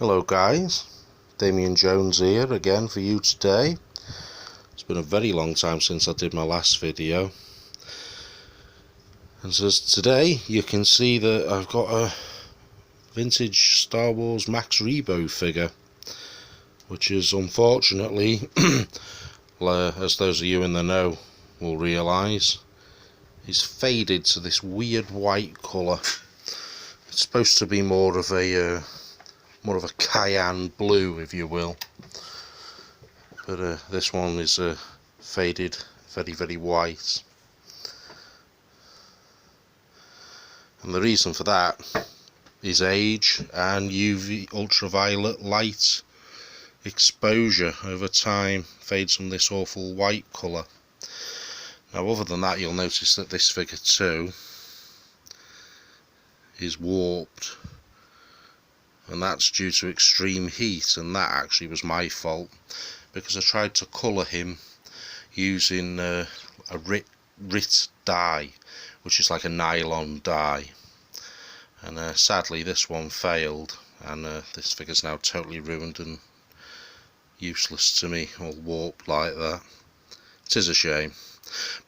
Hello guys, Damien Jones here again for you today. It's been a very long time since I did my last video, and so today you can see that I've got a vintage Star Wars Max Rebo figure, which is unfortunately, as those of you in the know will realise, is faded to this weird white colour. It's supposed to be more of a cayenne blue, if you will, but this one is faded very white, and the reason for that is age and UV ultraviolet light exposure over time fades from this awful white colour. Now, other than that, you'll notice that this figure too is warped, and that's due to extreme heat, and that actually was my fault because I tried to colour him using a RIT dye, which is like a nylon dye, and sadly this one failed, and this figure's now totally ruined and useless to me, all warped like that. It is a shame,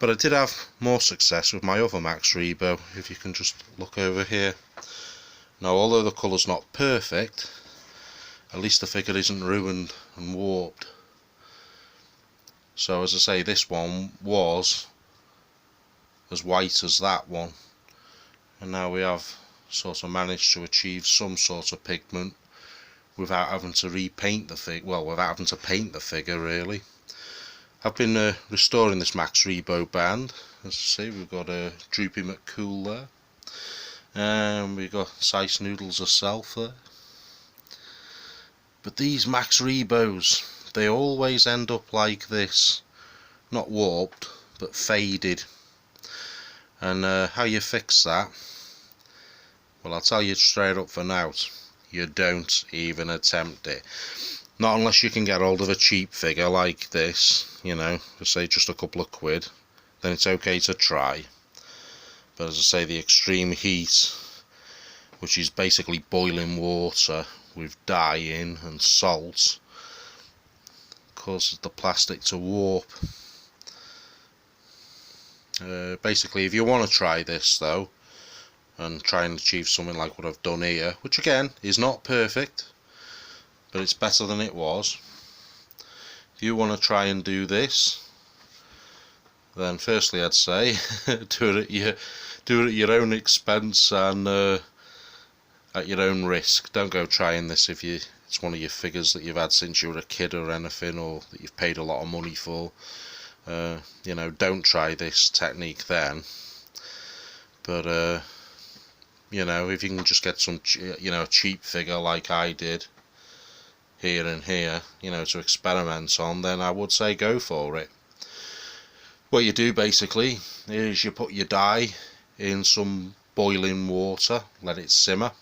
but I did have more success with my other Max Rebo, if you can just look over here. Now, although the colour's not perfect, at least the figure isn't ruined and warped. So as I say, this one was as white as that one, and now we have sort of managed to achieve some sort of pigment without having to repaint the figure, well, without having to paint the figure really. I've been restoring this Max Rebo band. As I say, we've got a Droopy McCool there, and we've got Sice Noodles herself there. But these Max Rebos, they always end up like this, not warped but faded. And how you fix that? Well, I'll tell you straight up for now, you don't even attempt it. Not unless you can get hold of a cheap figure like this, you know, for say just a couple of quid, then it's okay to try. But as I say, the extreme heat, which is basically boiling water with dye in and salt, causes the plastic to warp. Basically, if you want to try this though, and try and achieve something like what I've done here, which again is not perfect, but it's better than it was. If you want to try and do this, then firstly I'd say do it at your own expense and at your own risk. Don't go trying this if it's one of your figures that you've had since you were a kid or anything, or that you've paid a lot of money for. You know, don't try this technique then. But you know, if you can just get some, you know, a cheap figure like I did here and here, you know, to experiment on, then I would say go for it. What you do basically is you put your dye in some boiling water, let it simmer,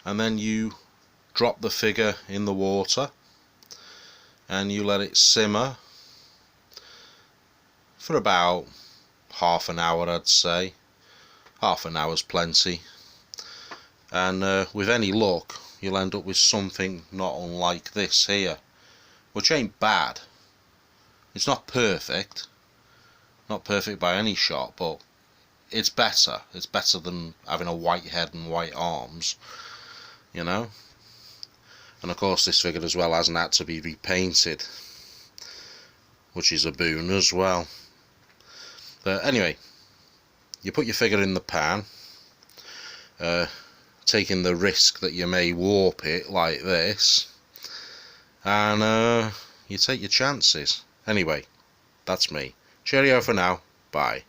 and then you drop the figure in the water and you let it simmer for about half an hour. I'd say half an hour's plenty, and with any luck you'll end up with something not unlike this here, which ain't bad. It's not perfect by any shot, but it's better. It's better than having a white head and white arms, you know. And of course this figure as well hasn't had to be repainted, which is a boon as well. But anyway, you put your figure in the pan, taking the risk that you may warp it like this, and you take your chances. Anyway, that's me. Cheerio for now. Bye.